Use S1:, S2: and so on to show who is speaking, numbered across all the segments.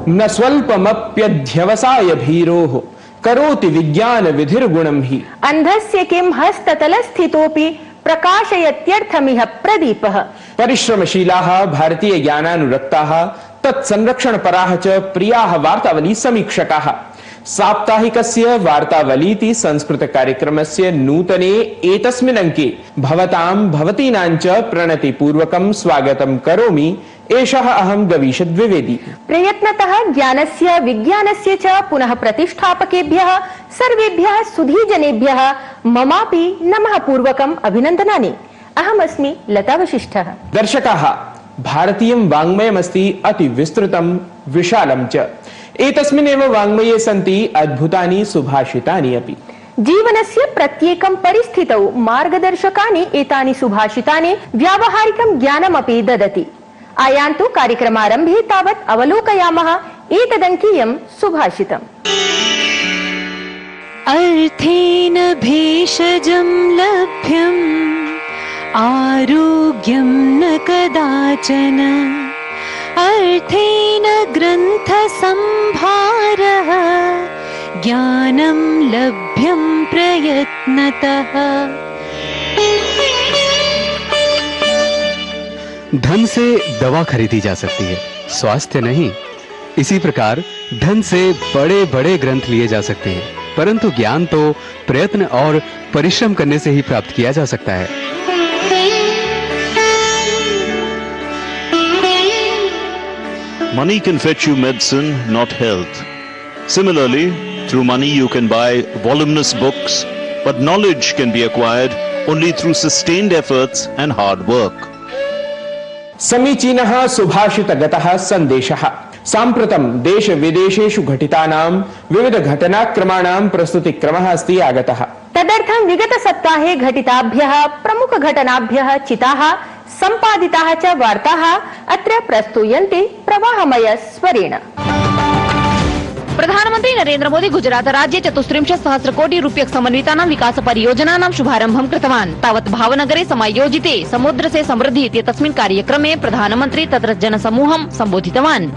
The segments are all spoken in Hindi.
S1: न स्वल्पमप्यध्यवसाय भीरोः करोति विज्ञान विधिर्गुणं हि।
S2: अंधस्य किं हस्ततलस्थितोऽपि प्रकाशयत्यर्थमिह प्रदीपः।
S1: परिश्रमशीलाः भारतीय ज्ञानानुरक्ताः तत्संरक्षणपराः च प्रियाः वार्तावली समीक्षकाः साप्ताहिकस्य वार्तावलीति संस्कृतकार्यक्रमस्य नूतने एतस्मिन् अंके भवतीनां च प्रणतिपूर्वकं स्वागतं करोमि। एषः अहं गवीश द्विवेदी।
S2: प्रयत्नतः ज्ञानस्य विज्ञानस्य च पुनः प्रतिष्ठापकेभ्यः सर्वेभ्यः सुधीजनेभ्यः ममापि नमः पूर्वकम् अभिनन्दनानि। अहमस्मि लता वशिष्ठः।
S1: दर्शकाः, भारतीयं वाङ्मयमस्ति अति विस्तृतं विशालं च। एतस्मिन्नेव वाङ्मये सन्ति अद्भुतानि सुभाषितानि अपि।
S2: जीवनस्य प्रत्येकं परिस्थितौ मार्गदर्शकानि एतानि सुभाषितानि व्यावहारिकं ज्ञानमपि ददति। आयान्तु कार्यक्रमारम्भे तावत् अवलोकयामः एतदङ्कीयं सुभाषितम्।
S3: अर्थेन भेषजं लभ्यम् आरोग्यं न कदाचन अर्थेन ग्रन्थ संभारः ज्ञानं लभ्यं प्रयत्नतः।
S4: धन से दवा खरीदी जा सकती है, स्वास्थ्य नहीं। इसी प्रकार धन से बड़े बड़े ग्रंथ लिए जा सकते हैं, परंतु ज्ञान तो प्रयत्न और परिश्रम करने से ही प्राप्त किया जा सकता है।
S5: Money can fetch you medicine, not health. Similarly, through money you can buy voluminous books, but knowledge can be acquired only through sustained efforts and hard work.
S1: समीचीनः सुभाषितगतः सन्देशः। साम्प्रतं देश विदेशेषु घटितानां विविध घटनाक्रमाणां प्रस्तुतिक्रमः अस्ति आगतः।
S2: तदर्थं विगत सप्ताहे घटिताभ्यः प्रमुख घटनाभ्यः चिताः संपादिताः च वार्ताः अत्र प्रस्तूयन्ते प्रवाहमय स्वरेण।
S6: प्रधानमंत्री नरेंद्र मोदी गुजरात राज्ये 34 कोटि रूप्यक समन्वितानां विकास परियोजनानां शुभारम्भं कृतवान्। तावत् भावनगरे समायोजिते समुद्र से समृद्धि इत्यस्मिन् कार्यक्रमे प्रधानमंत्री तत्र जनसमूहं सम्बोधितवान्।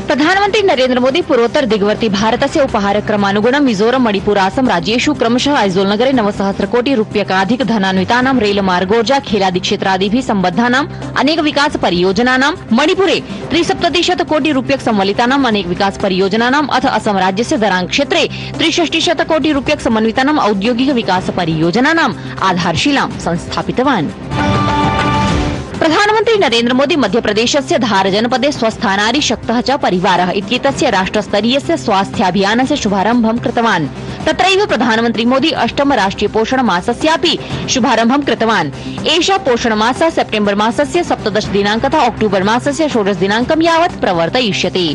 S6: प्रधानमंत्री नरेंद्र मोदी पूर्वोत्तर दिग्वर्ती भारतस्य उपहारक्रमानुगुणं मिजोरम मणिपुर आसम राज्येषु क्रमशः आइजोल नगरे 9 कोटि रूप्यकाधिक धनान्वितानां रेलमार्गोर्जा खेलादि क्षेत्रादिभिः सम्बद्धानाम् अनेक विकास परियोजनानां, मणिपुरे 73 कोटि रूप्यक संवलितानाम् अनेक विकास परियोजनानाम् अथ असम राज्यस्य दरांग क्षेत्रे 63 कोटि रूप्यक समन्वितानाम् औद्योगिक विकास परियोजनानाम् आधारशिलां संस्थापितवान्। प्रधानमंत्री नरेंद्र मोदी मध्यप्रदेशस्य धार जनपदे स्वस्थानारि शक्तः च परिवारः इत्येतस्य राष्ट्रस्तरीयस्य स्वास्थ्याभियानस्य शुभारम्भं कृतवान्। तत्रैव प्रधानमंत्री मोदी 8 राष्ट्रिय पोषण मासस्यापि शुभारम्भं कृतवान्। एषः पोषण मासः सेप्टेम्बर मासस्य 17 दिनाङ्कतः अक्टोबर मासस्य 16 दिनाङ्कं यावत् प्रवर्तयिष्यते।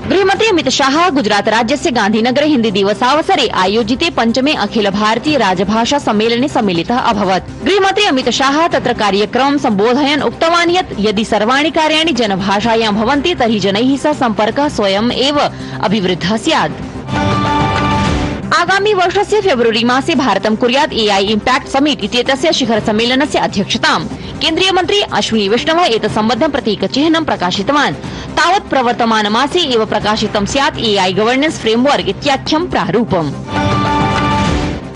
S6: गृहमन्त्री अमित शाह गुजरात राज्यस्य गान्धीनगरे हिन्दी दिवसावसरे आयोजिते 5मे अखिल भारतीय राजभाषा सम्मेलने सम्मिलितः अभवत्। गृहमन्त्री अमित शाह तत्र कार्यक्रमं सम्बोधयन् उक्तवान् यत् यदि सर्वाणि कार्याणि जनभाषायां भवन्ति तर्हि जनैः सह सम्पर्कः स्वयम् एव अभिवृद्धः स्यात्। आगामी वर्षस्य फेब्रुवरी मासे भारतं कुर्यात् एआई इम्पैक्ट समिट इत्येतस्य शिखर सम्मेलनस्य अध्यक्षताम्। केन्द्रीय मन्त्री अश्विनी वैष्णवः एतत्सम्बद्धं प्रतीकचिह्नं प्रकाशितवान्। तावत् प्रवर्तमानमासे एव प्रकाशितं स्यात् एआई गवर्नेन्स फ्रेमवर्क इत्याख्यं प्रारूपम्।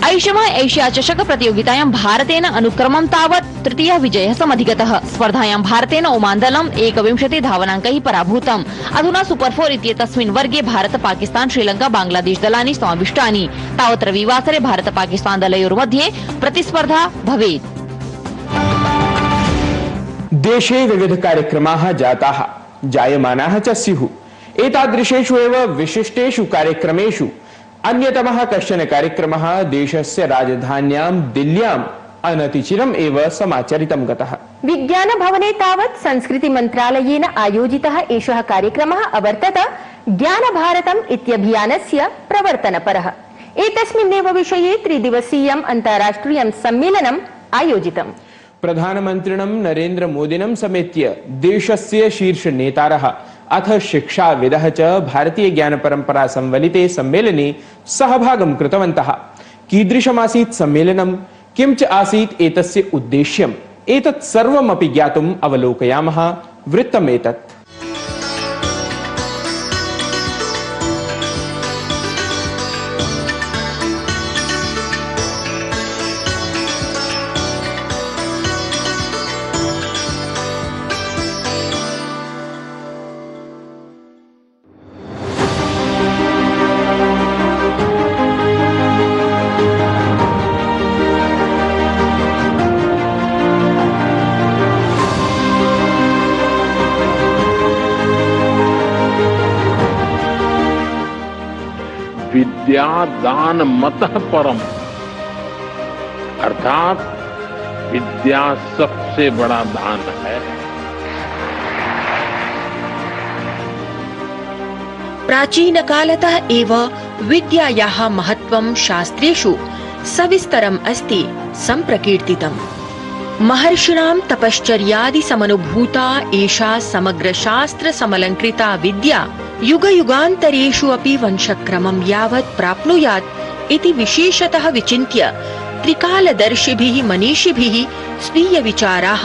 S6: ऐषमः एशिया चषक प्रतियोगितायां भारतेन अनुक्रमं तावत् तृतीयः विजयः समधिगतः। स्पर्धायां भारतेन ओमान दलं 21 धावनाङ्कैः पराभूतम्। अधुना सुपर 4 इत्येतस्मिन् वर्गे भारत पाकिस्तान श्रीलंका बांग्लादेश दलानि समाविष्टानि। तावत् रविवासरे भारत पाकिस्तान दलयोर्मध्ये प्रतिस्पर्धा भवेत्।
S1: देशे विविध कार्यक्रमाः जाताः, जायमानाः च स्युः। एतादृशेषु एव विशिष्टेषु कार्यक्रमेषु अन्यतमः कश्चन कार्यक्रमः देशस्य राजधान्यां दिल्ल्याम् अनतिचिरम् एव समाचरितं गतः।
S2: विज्ञान भवने तावत् संस्कृति मन्त्रालयेन आयोजितः एषः कार्यक्रमः अवर्तत ज्ञान भारतम् इत्यभियानस्य प्रवर्तनपरः। एतस्मिन्नेव विषये 3 दिवसीयम् अन्ताराष्ट्रियं सम्मेलनम् आयोजितम्।
S1: प्रधानमन्त्रिणं नरेन्द्र मोदिनं समेत्य देशस्य शीर्ष नेतारः अथ शिक्षाविदः च भारतीय ज्ञान परंपरा संवलिते सम्मेलने सहभागं कृतवन्तः। कीदृशमासीत् सम्मेलनं, किं च आसीत् एतस्य उद्देश्यम्, एतत् सर्वमपि ज्ञातुम् अवलोकयामः वृत्तमेतत्।
S7: विद्या दान मतः परम, अर्थात विद्या सबसे बड़ा दान है।
S8: प्राचीनकालतः एव विद्यायाः महत्त्वं शास्त्रेषु सविस्तरम् अस्ति सम्प्रकीर्तितम्। महर्षिणां तपश्चर्यादि समनुभूता एषा समग्र शास्त्र समलंकृता विद्या युगयुगान्तरेषु अपि वंशक्रमं यावत् प्राप्नुयात् इति विशेषतः विचिन्त्य त्रिकालदर्शिभिः मनीषिभिः स्वीय विचाराः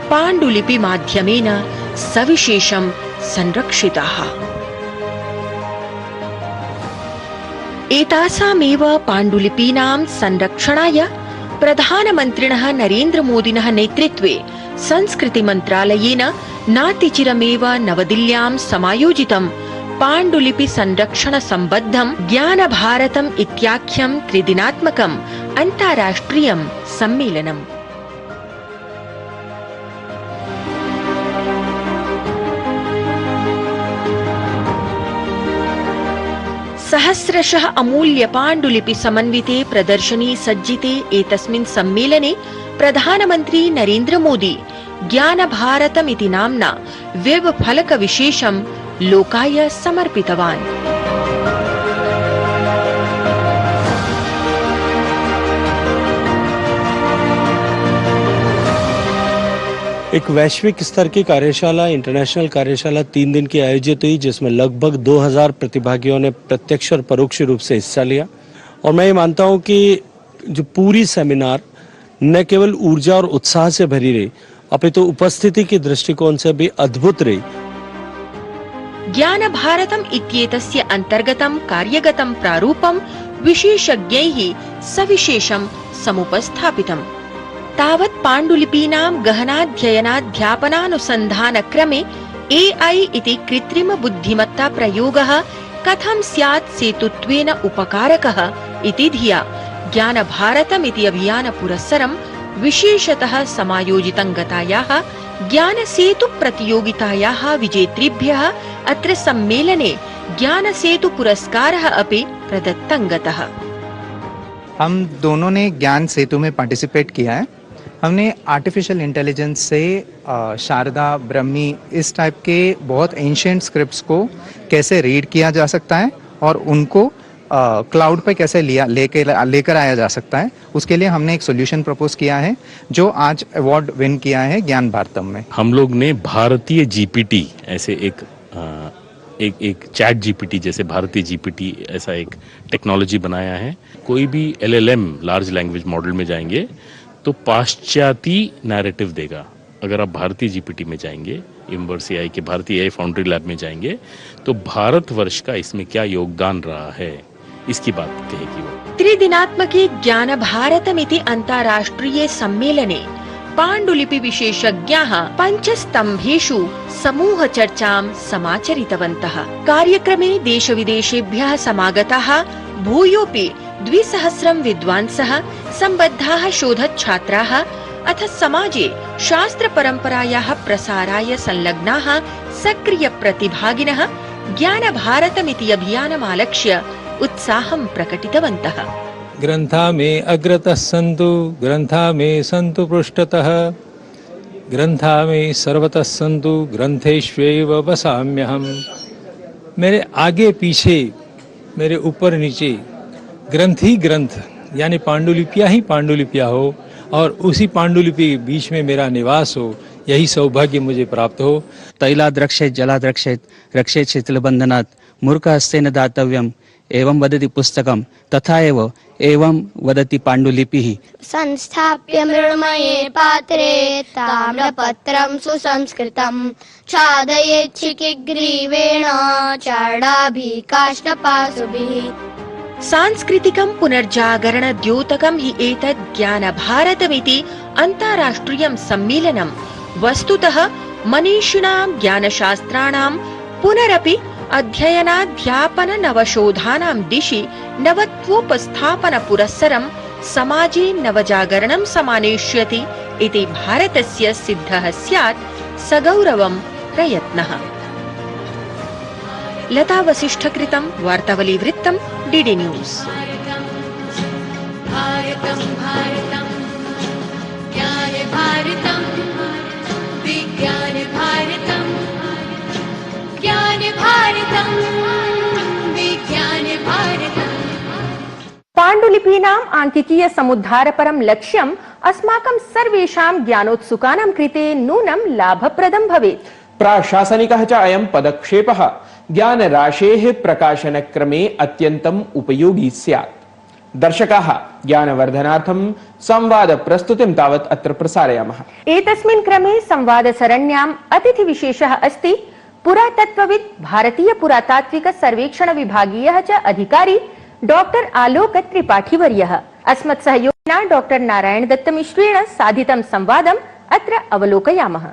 S8: पाण्डुलिपि माध्यमेन सविशेषं संरक्षिताः। एतासामेव पाण्डुलिपीनां संरक्षणाय प्रधानमन्त्रिणः नरेन्द्रमोदिनः नेतृत्वे संस्कृतिमन्त्रालयेन नातिचिरमेव नवदिल्ल्यां समायोजितं पाण्डुलिपि संरक्षण सम्बद्धं ज्ञानभारतम् इत्याख्यं त्रिदिनात्मकम् अन्ताराष्ट्रियं सम्मेलनम्। सहस्रशः अमूल्य पाण्डुलिपि समन्विते प्रदर्शनी सज्जिते एतस्मिन् सम्मेलने प्रधानमन्त्री नरेन्द्र मोदी ज्ञानभारतमिति नाम्ना वेब फलक विशेषं लोकाय समर्पितवान्।
S9: एक वैश्विक स्तर की कार्यशाला, इंटरनेशनल कार्यशाला 3 दिन की आयोजित हुई, जिसमें लगभग 2000 प्रतिभागियों ने प्रत्यक्ष और परोक्ष रूप से हिस्सा लिया। और मैं ये मानता हूँ कि जो पूरी सेमिनार न केवल ऊर्जा और उत्साह से भरी रही, अपितु उपस्थिति की दृष्टिकोण से भी अद्भुत रही।
S8: ज्ञान भारतम इत्येतस्य अंतर्गतं कार्यगतं प्रारूपं विशेषज्ञैः सविशेषं समुपस्थापितम्। तावत् पाण्डुलिपीनां गहनाध्ययनाध्यापनानुसन्धानक्रमे AI इति कृत्रिम बुद्धिमत्ता प्रयोगः कथं स्यात् सेतुत्वेन उपकारकः इति धिया ज्ञानभारतमिति अभियान पुरस्सरं विशेषतः समायोजितं गतायाः ज्ञानसेतु प्रतियोगितायाः विजेतृभ्यः अत्र सम्मेलने ज्ञानसेतु पुरस्कारः अपि प्रदत्तं गतः।
S10: हम दोनों ने ज्ञान सेतु में पार्टिसिपेट किया है। हमने आर्टिफिशियल इंटेलिजेंस से शारदा, ब्रह्मी, इस टाइप के बहुत एंशिएंट स्क्रिप्ट्स को कैसे रीड किया जा सकता है और उनको क्लाउड पे कैसे लेकर आया जा सकता है, उसके लिए हमने एक सॉल्यूशन प्रपोज किया है जो आज अवार्ड विन किया है ज्ञान भारतम में। हम लोग ने भारतीय जीपीटी ऐसे एक चैट जीपीटी जैसे भारतीय जीपीटी ऐसा एक टेक्नोलॉजी बनाया है। कोई भी LLM लार्ज लैंग्वेज मॉडल में जाएंगे तो पाश्चात्य नैरेटिव देगा। अगर आप भारतीय जीपीटी में जाएंगे, इम्बर्स AI के भारतीय AI फाउंड्री लैब में जाएंगे तो भारतवर्ष का इसमें क्या योगदान रहा है, इसकी बात कहेगी वो।
S8: त्रिदिनात्मके ज्ञान भारतमिति अन्ताराष्ट्रिये सम्मेलने पाण्डुलिपि विशेषज्ञाः पञ्चस्तम्भेषु समूह चर्चां समाचरितवन्तः। कार्यक्रमे देशविदेशेभ्यः समागताः भूयोऽपि 200 विद्वांसः, सम्बद्धाः शोधच्छात्राः अथ समाजे शास्त्र परम्परायाः प्रसाराय संलग्नाः सक्रिय प्रतिभागिनः ज्ञान भारतमिति अभियानमालक्ष्य उत्साहं प्रकटितवन्तः।
S11: ग्रंथा में अग्रतः सन्तु, ग्रंथा में सन्तु पृष्ठतः, ग्रंथा में सर्वतः सन्तु, ग्रंथेष्वेव वसाम्यहम्। मेरे आगे पीछे, मेरे ऊपर नीचे ग्रंथ ही ग्रंथ यानी पांडुलिपियाँ ही पांडुलिपियाँ हो और उसी पांडुलिपि के बीच में मेरा निवास हो, यही सौभाग्य मुझे प्राप्त हो।
S12: तैलाद्रक्षेत जलाद्रक्षेत रक्षेत शीतलबंधनात् मूर्खहस्तेन दातव्यम् एवं वदति पुस्तकं तथा एवं वदति पाण्डुलिपिः।
S13: संस्थाप्य मृण्मये पात्रे ताम्रपत्रं सुसंस्कृतं छादयेत् शिखिग्रीवेण चार्डाभिः काष्ठपाशुभिः।
S8: सांस्कृतिकं पुनर्जागरण द्योतकं हि एतद् ज्ञान भारतमिति अन्ताराष्ट्रियं सम्मेलनं वस्तुतः मनीषिणां ज्ञानशास्त्राणां पुनरपि अध्ययनाध्यापन नवशोधानां दिशि नवत्वोपस्थापन पुरस्सरं समाजे नवजागरणं समानेष्यति इति भारतस्य सिद्धः स्यात् सगौरवं प्रयत्नः। लता वसिष्ठ कृतं वार्तावली वृत्तं डीडी न्यूज़।
S3: भारतं भारतं ज्ञान भारतं विज्ञान भारतं ज्ञान भारतं विज्ञान भारतं।
S2: पाण्डुलिपीनाम् आङ्किकीय समुद्धारपरं लक्ष्यम् अस्माकं सर्वेषां ज्ञानोत्सुकानां कृते नूनं लाभप्रदं भवेत्।
S1: प्राशासनिकः च अयं पदक्षेपः ज्ञानराशेः प्रकाशनक्रमे अत्यन्तम् उपयोगी स्यात्। दर्शकाः ज्ञानवर्धनार्थं संवादप्रस्तुतिं तावत् अत्र प्रसारयामः।
S2: एतस्मिन् क्रमे संवादसरण्याम् अतिथिविशेषः अस्ति पुरातत्त्वविद् भारतीय पुरातात्विक सर्वेक्षण विभागीयः च अधिकारी डॉक्टर आलोक त्रिपाठीवर्यः। अस्मत् सहयोगिना डॉक्टर नारायण दत्त मिश्रेण साधितं संवादम् अत्र अवलोकयामः।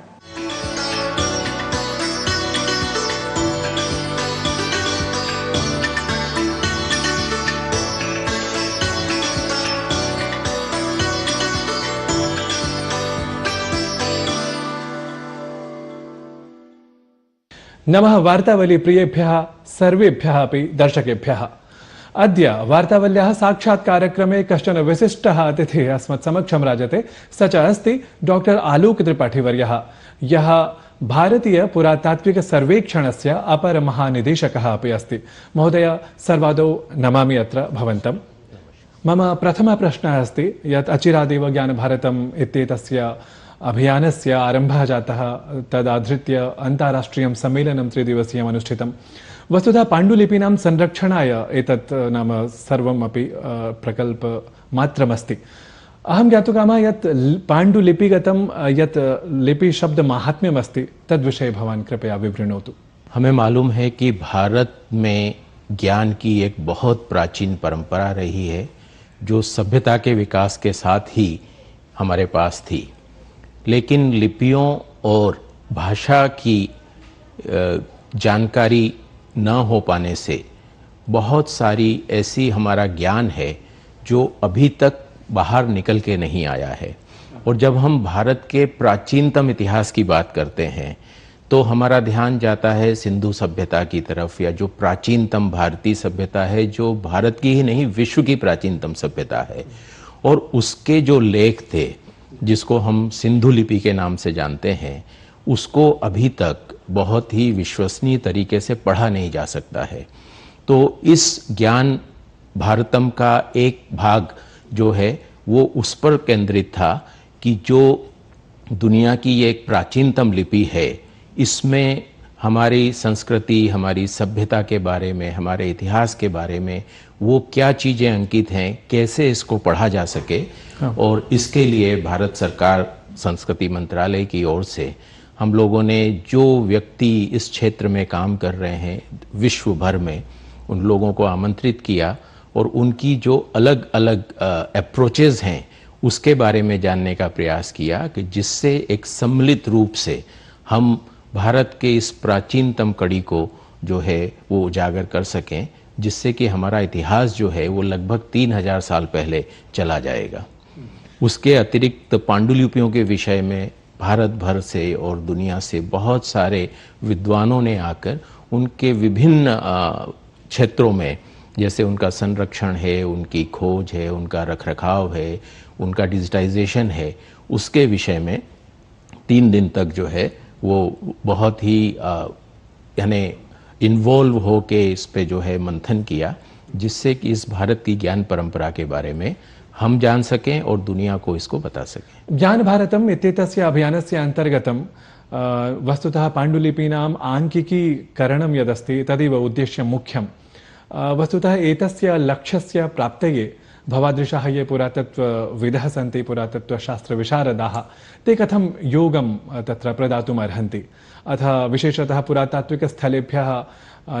S11: नमः वार्तावली प्रियेभ्यः सर्वेभ्यः अपि दर्शकेभ्यः। अद्य वार्तावल्याः साक्षात्कारक्रमे कश्चन विशिष्टः अतिथिः अस्मत् समक्षं राजते। स च अस्ति डॉक्टर आलोक त्रिपाठीवर्यः, यः भारतीय पुरातात्विक सर्वेक्षणस्य अपर महानिदेशकः अपि अस्ति। महोदय, सर्वादौ नमामि अत्र भवन्तम्। मम प्रथमः प्रश्नः अस्ति यत् अचिरादेव ज्ञानभारतम् इत्येतस्य अभियानस्य आरम्भः जातः, तदाधृत्य अन्ताराष्ट्रियं सम्मेलनं 3 दिवसीयम् अनुष्ठितं। वस्तुतः पाण्डुलिपीनां संरक्षणाय एतत् नाम सर्वमपि प्रकल्पमात्रमस्ति। अहं ज्ञातुकामः यत् पाण्डुलिपिगतं यत् लिपिशब्दमाहात्म्यमस्ति तद्विषये भवान् कृपया विवृणोतु।
S14: हमें मालूम है कि भारत में ज्ञान की एक बहुत प्राचीन परंपरा रही है, जो सभ्यता के विकास के साथ ही हमारे पास थी। लेकिन लिपियों और भाषा की जानकारी न हो पाने से बहुत सारी ऐसी हमारा ज्ञान है जो अभी तक बाहर निकल के नहीं आया है। और जब हम भारत के प्राचीनतम इतिहास की बात करते हैं तो हमारा ध्यान जाता है सिंधु सभ्यता की तरफ, या जो प्राचीनतम भारतीय सभ्यता है, जो भारत की ही नहीं विश्व की प्राचीनतम सभ्यता है। और उसके जो लेख थे जिसको हम सिंधु लिपि के नाम से जानते हैं, उसको अभी तक बहुत ही विश्वसनीय तरीके से पढ़ा नहीं जा सकता है। तो इस ज्ञान भारतम का एक भाग जो है वो उस पर केंद्रित था कि जो दुनिया की एक प्राचीनतम लिपि है, इसमें हमारी संस्कृति, हमारी सभ्यता के बारे में, हमारे इतिहास के बारे में वो क्या चीज़ें अंकित हैं, कैसे इसको पढ़ा जा सके। और इसके लिए भारत सरकार संस्कृति मंत्रालय की ओर से हम लोगों ने जो व्यक्ति इस क्षेत्र में काम कर रहे हैं विश्व भर में, उन लोगों को आमंत्रित किया और उनकी जो अलग अलग अप्रोचेस हैं उसके बारे में जानने का प्रयास किया, कि जिससे एक सम्मिलित रूप से हम भारत के इस प्राचीनतम कड़ी को जो है वो उजागर कर सकें, जिससे कि हमारा इतिहास जो है वो लगभग 3000 साल पहले चला जाएगा। उसके अतिरिक्त पांडुलिपियों के विषय में भारत भर से और दुनिया से बहुत सारे विद्वानों ने आकर उनके विभिन्न क्षेत्रों में, जैसे उनका संरक्षण है, उनकी खोज है, उनका रखरखाव है, उनका डिजिटाइजेशन है, उसके विषय में 3 दिन तक जो है वो बहुत ही यानी इन्वॉल्व हो के इस पे जो है मंथन किया, जिससे कि इस भारत की ज्ञान परंपरा के बारे में हम जान सकें और दुनिया को इसको बता सकें।
S11: ज्ञान भारतम् इत्येतस्य अभियानस्य अन्तर्गतं वस्तुतः पाण्डुलिपीनाम् आङ्किकीकरणं यदस्ति तदेव उद्देश्यं मुख्यं। वस्तुतः एतस्य लक्ष्यस्य प्राप्तये भवादृशाः ये पुरातत्त्वविदः सन्ति, पुरातत्त्वशास्त्रविशारदाः, ते कथं योगं तत्र प्रदातुम् अर्हन्ति, अथ विशेषतः पुरातात्विकस्थलेभ्यः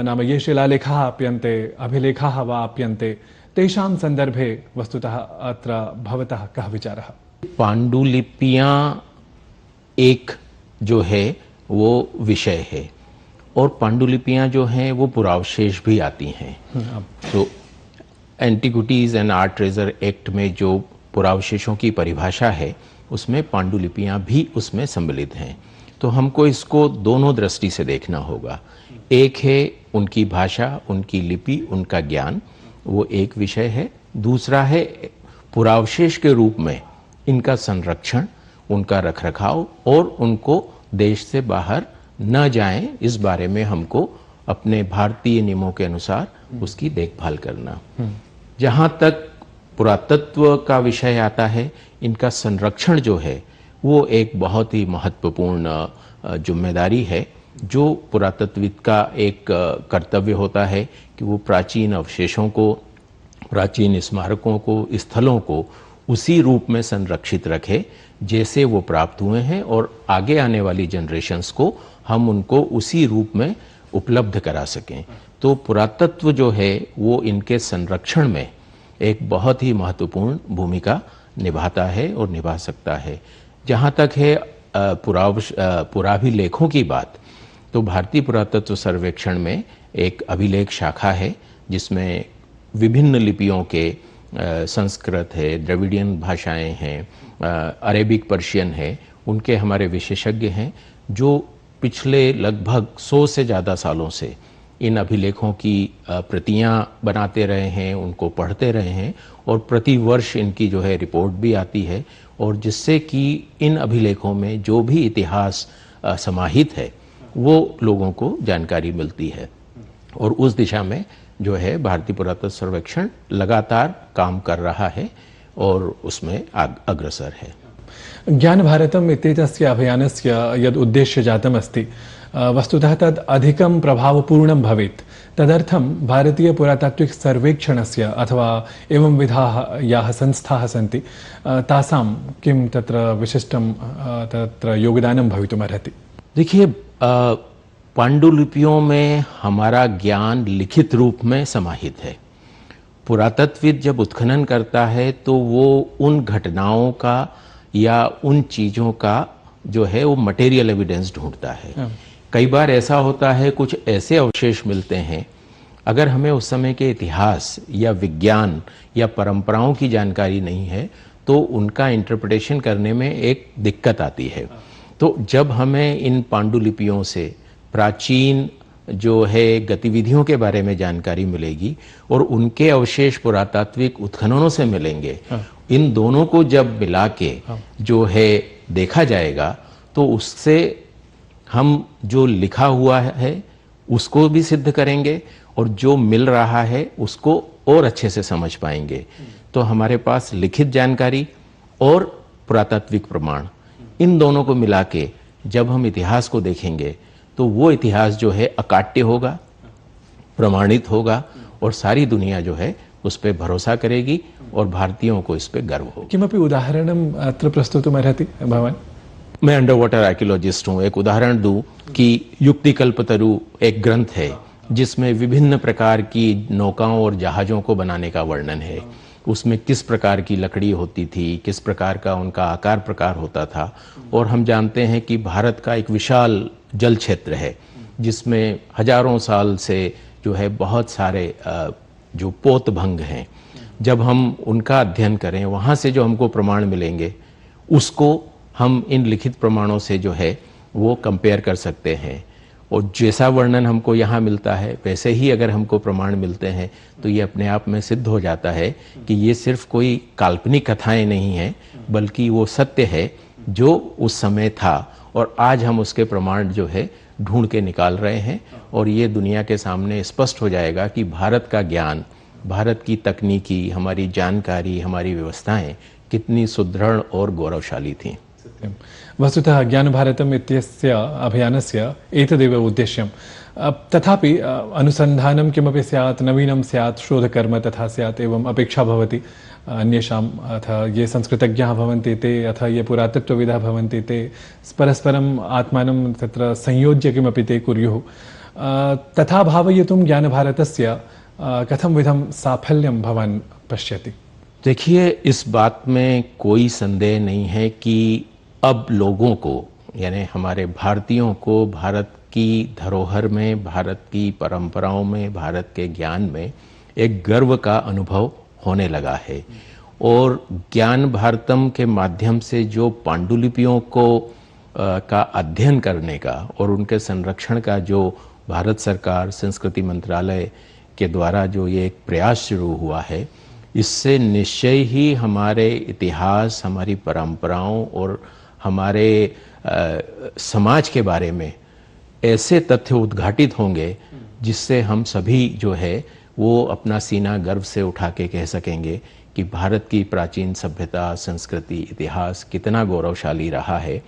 S11: नाम ये शिलालेखाः आप्यन्ते, अभिलेखाः वा आप्यन्ते, तेषां संदर्भे वस्तुतः अत्र भवतः कः विचारः?
S14: पांडुलिपियां एक जो है वो विषय है, और पांडुलिपियां जो हैं वो पुरावशेष भी आती हैं। तो antiquities and art treasure act में जो पुरावशेषों की परिभाषा है उसमें पांडुलिपियां भी उसमें सम्मिलित हैं। तो हमको इसको दोनों दृष्टि से देखना होगा। एक है उनकी भाषा, उनकी लिपि, उनका ज्ञान, वो एक विषय है। दूसरा है पुरावशेष के रूप में इनका संरक्षण, उनका रखरखाव और उनको देश से बाहर न जाएं, इस बारे में हमको अपने भारतीय नियमों के अनुसार उसकी देखभाल करना। जहाँ तक पुरातत्व का विषय आता है, इनका संरक्षण जो है वो एक बहुत ही महत्वपूर्ण जिम्मेदारी है, जो पुरातत्वविद का एक कर्तव्य होता है कि वो प्राचीन अवशेषों को, प्राचीन स्मारकों को, स्थलों को उसी रूप में संरक्षित रखे जैसे वो प्राप्त हुए हैं, और आगे आने वाली जनरेशन्स को हम उनको उसी रूप में उपलब्ध करा सकें। तो पुरातत्व जो है वो इनके संरक्षण में एक बहुत ही महत्वपूर्ण भूमिका निभाता है और निभा सकता है। जहाँ तक है पुराभिलेखों की बात, तो भारतीय पुरातत्व सर्वेक्षण में एक अभिलेख शाखा है जिसमें विभिन्न लिपियों के संस्कृत है, द्रविडियन भाषाएं हैं, अरेबिक पर्शियन है, उनके हमारे विशेषज्ञ हैं जो पिछले लगभग 100 से ज़्यादा सालों से इन अभिलेखों की प्रतियां बनाते रहे हैं, उनको पढ़ते रहे हैं, और प्रति वर्ष इनकी जो है रिपोर्ट भी आती है, और जिससे कि इन अभिलेखों में जो भी इतिहास समाहित है वो लोगों को जानकारी मिलती है। और उस दिशा में जो है भारतीय पुरातत्व सर्वेक्षण लगातार काम कर रहा है और उसमें अग्रसर है।
S15: ज्ञान भारतम इत्येतस्य अभियानस्य यद् उद्देश्य जातम् अस्ति, वस्तुतः तद् अधिकं प्रभावपूर्णं भवेत्। तदर्थं भारतीय पुरातात्विक सर्वेक्षणस्य अथवा एवं विधाः याः संस्थाः सन्ति तासां किं तत्र विशिष्टं तत्र योगदानं भवितुमर्हति?
S14: देखिए, पांडुलिपियों में हमारा ज्ञान लिखित रूप में समाहित है। पुरातत्वविद जब उत्खनन करता है तो वो उन घटनाओं का या उन चीज़ों का जो है वो मटेरियल एविडेंस ढूंढता है। कई बार ऐसा होता है, कुछ ऐसे अवशेष मिलते हैं, अगर हमें उस समय के इतिहास या विज्ञान या परंपराओं की जानकारी नहीं है तो उनका इंटरप्रिटेशन करने में एक दिक्कत आती है। तो जब हमें इन पांडुलिपियों से प्राचीन जो है गतिविधियों के बारे में जानकारी मिलेगी और उनके अवशेष पुरातात्विक उत्खननों से मिलेंगे, इन दोनों को जब मिला के जो है देखा जाएगा तो उससे हम जो लिखा हुआ है उसको भी सिद्ध करेंगे और जो मिल रहा है उसको और अच्छे से समझ पाएंगे। तो हमारे पास लिखित जानकारी और पुरातात्विक प्रमाण, इन दोनों को मिला के जब हम इतिहास को देखेंगे तो वो इतिहास जो है अकाट्य होगा, प्रमाणित होगा और सारी दुनिया जो है उस पर भरोसा करेगी और भारतीयों को इस पर गर्व होगा।
S15: किमपि उदाहरणम् अत्र प्रस्तुतुमर्हति भवान्?
S14: मैं अंडर वाटर आर्कियोलॉजिस्ट हूँ। एक उदाहरण दूं कि युक्तिकल्पतरु एक ग्रंथ है जिसमें विभिन्न प्रकार की नौकाओं और जहाज़ों को बनाने का वर्णन है। उसमें किस प्रकार की लकड़ी होती थी, किस प्रकार का उनका आकार प्रकार होता था। और हम जानते हैं कि भारत का एक विशाल जल क्षेत्र है जिसमें हजारों साल से जो है बहुत सारे जो पोतभंग हैं, जब हम उनका अध्ययन करें, वहाँ से जो हमको प्रमाण मिलेंगे उसको हम इन लिखित प्रमाणों से जो है वो कंपेयर कर सकते हैं। और जैसा वर्णन हमको यहाँ मिलता है वैसे ही अगर हमको प्रमाण मिलते हैं तो ये अपने आप में सिद्ध हो जाता है कि ये सिर्फ कोई काल्पनिक कथाएं नहीं हैं, बल्कि वो सत्य है जो उस समय था और आज हम उसके प्रमाण जो है ढूंढ के निकाल रहे हैं। और ये दुनिया के सामने स्पष्ट हो जाएगा कि भारत का ज्ञान, भारत की तकनीकी, हमारी जानकारी, हमारी व्यवस्थाएं कितनी सुदृढ़ और गौरवशाली थीं।
S15: वस्तुतः ज्ञान भारतम् इत्यस्य अभियानस्य एतदेव उद्देश्यं। तथापि अनुसन्धानं किमपि स्यात्, नवीनं स्यात्, शोधकर्म तथा स्यात्, एवम् अपेक्षा भवति अन्येषाम्। अथ ये संस्कृतज्ञाः भवन्ति ते, अथ ये पुरातत्त्वविदः भवन्ति ते परस्परम् आत्मानं तत्र संयोज्य किमपि ते कुर्युः। तथा भावयितुं ज्ञानभारतस्य कथं विधं साफल्यं भवान् पश्यति?
S14: देखिए, इस बात में कोई संदेह नहीं है कि अब लोगों को, यानी हमारे भारतीयों को भारत की धरोहर में, भारत की परंपराओं में, भारत के ज्ञान में एक गर्व का अनुभव होने लगा है। और ज्ञान भारतम के माध्यम से जो पांडुलिपियों को का अध्ययन करने का और उनके संरक्षण का जो भारत सरकार संस्कृति मंत्रालय के द्वारा जो ये एक प्रयास शुरू हुआ है, इससे निश्चय ही हमारे इतिहास, हमारी परंपराओं और हमारे समाज के बारे में ऐसे तथ्य उद्घाटित होंगे जिससे हम सभी जो है वो अपना सीना गर्व से उठा के कह सकेंगे कि भारत की प्राचीन सभ्यता, संस्कृति, इतिहास कितना गौरवशाली रहा है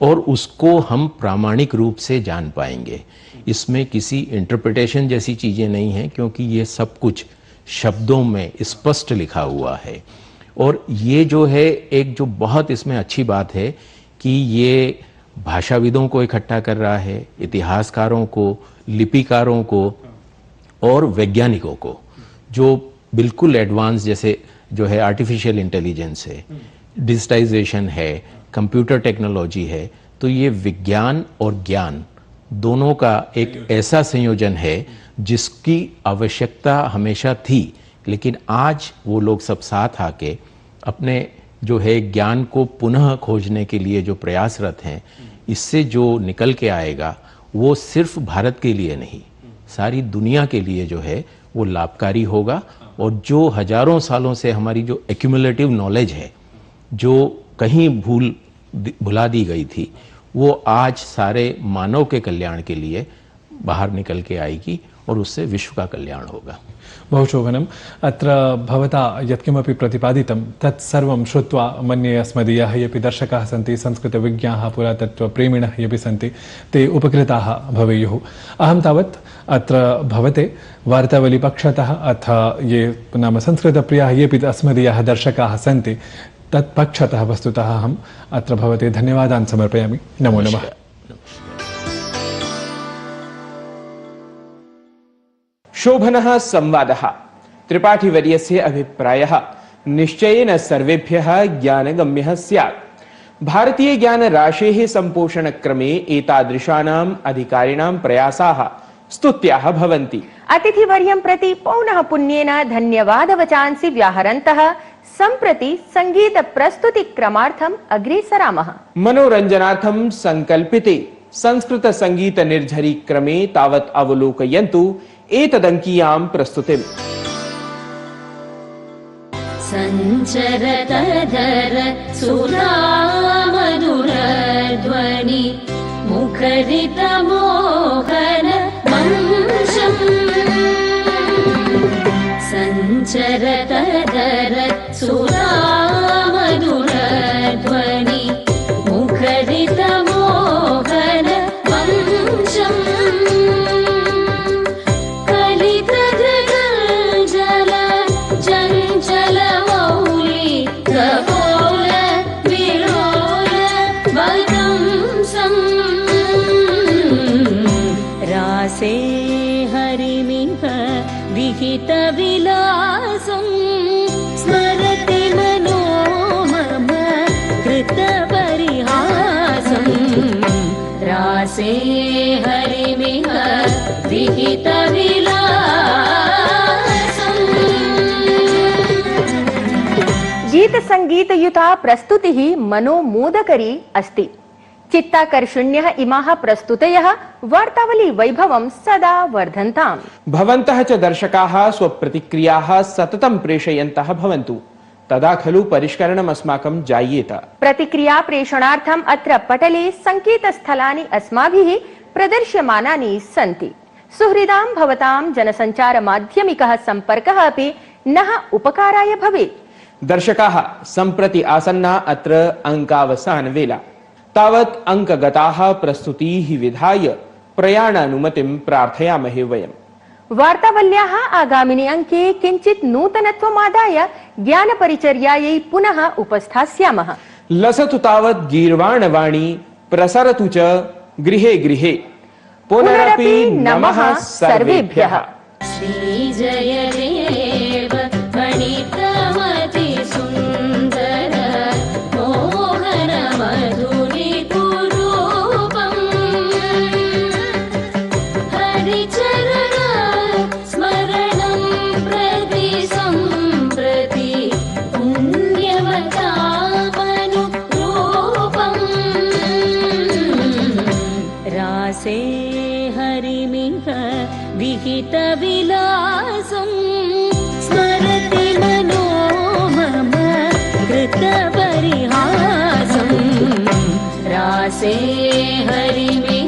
S14: और उसको हम प्रामाणिक रूप से जान पाएंगे। इसमें किसी इंटरप्रिटेशन जैसी चीज़ें नहीं हैं, क्योंकि ये सब कुछ शब्दों में स्पष्ट लिखा हुआ है। और ये जो है एक जो बहुत इसमें अच्छी बात है कि ये भाषाविदों को इकट्ठा कर रहा है, इतिहासकारों को, लिपिकारों को और वैज्ञानिकों को, जो बिल्कुल एडवांस जैसे जो है आर्टिफिशियल इंटेलिजेंस है, डिजिटाइजेशन है, कंप्यूटर टेक्नोलॉजी है। तो ये विज्ञान और ज्ञान दोनों का एक ऐसा संयोजन है जिसकी आवश्यकता हमेशा थी, लेकिन आज वो लोग सब साथ आके अपने जो है ज्ञान को पुनः खोजने के लिए जो प्रयासरत हैं, इससे जो निकल के आएगा वो सिर्फ भारत के लिए नहीं, सारी दुनिया के लिए जो है वो लाभकारी होगा। और जो हजारों सालों से हमारी जो एक्यूमुलेटिव नॉलेज है, जो कहीं भुला दी गई थी, वो आज सारे मानव के कल्याण के लिए बाहर निकल के आएगी और उससे विश्व का कल्याण होगा।
S15: बहुशोभनम्। अत्र भवता यत्किमपि प्रतिपादितं तत्सर्वं श्रुत्वा मन्ये अस्मदीयाः येऽपि दर्शकाः सन्ति, संस्कृतविज्ञाः, पुरातत्त्वप्रेमिणः येऽपि सन्ति, ते उपकृताः भवेयुः। अहं तावत् अत्र भवते वार्तावलीपक्षतः अथ ये नाम संस्कृतप्रियाः येऽपि अस्मदीयाः दर्शकाः सन्ति, तत्पक्षतः वस्तुतः अहम् अत्र भवते धन्यवादान् समर्पयामि। नमो नमः।
S1: शोभनः संवादः। त्रिपाठीवर्यस्य अभिप्रायः निश्चयेन सर्वेभ्यः ज्ञानगम्यः स्यात्। भारतीय ज्ञानराशेः सम्पोषणक्रमे एतादृशानाम् अधिकारिणां प्रयासाः स्तुत्याः भवन्ति।
S2: अतिथिवर्यं प्रति पौनः पुण्येन धन्यवादवचांसि व्याहरन्तः सम्प्रति संगीत प्रस्तुतिक्रमार्थम् अग्रेसरामः।
S1: मनोरञ्जनार्थं संकल्पिते संस्कृत संगीत निर्झरी क्रमे तावत् अवलोकयन्तु एतदङ्कीयां प्रस्तुतिम्।
S3: सञ्चरतधर सुरामधुरध्वनि मुखरितमोहन वंशम्। सञ्चरतधर सुरामधुरध्वनि मुखरितमोहन वंशम्। रासे हरिमिह विहितविलासं स्मरति मनो मम कृतपरिहासं। रासे हरिमिह विहितविलासम्।
S2: गीत संगीत युता प्रस्तुतिः मनोमोदकरी अस्ति। चित्ताकर्षण्यः इमाः प्रस्तुतयः वार्तावली वैभवं सदा वर्धन्ताम्।
S1: भवन्तः च दर्शकाः स्वप्रतिक्रियाः सततं प्रेषयन्तः भवन्तु, तदा खलु परिष्करणम् अस्माकं जायेत।
S2: प्रतिक्रिया प्रेषणार्थम् अत्र पटले संकेतस्थलानि अस्माभिः प्रदर्श्यमानानि सन्ति। सुहृदां भवतां जनसञ्चार माध्यमिकः सम्पर्कः अपि नः उपकाराय भवेत्।
S1: दर्शकाः, सम्प्रति आसन्ना अत्र अङ्कावसान वेला। तावत् अङ्कगताः प्रस्तुतीः विधाय प्रयाणानुमतिं प्रार्थयामहे वयम्।
S2: वार्तावल्याः आगामिनि अङ्के किञ्चित् नूतनत्वमादाय ज्ञानपरिचर्यायै पुनः उपस्थास्यामः।
S1: लसतु तावत् गीर्वाणवाणी, प्रसरतु च गृहे गृहे। पुनरपि नमः सर्वेभ्यः।
S3: श्रीजयदेव गणितमति सुन्दर मोहन मधुरि कुरूपम्। हरिचरण स्मरणं प्रति सम्प्रति पुण्यवतामनुरूपम्। रासे हरिमिह विहितविलासम् स्मरति मनो मम कृतपरिहासम् रासे हरिमिह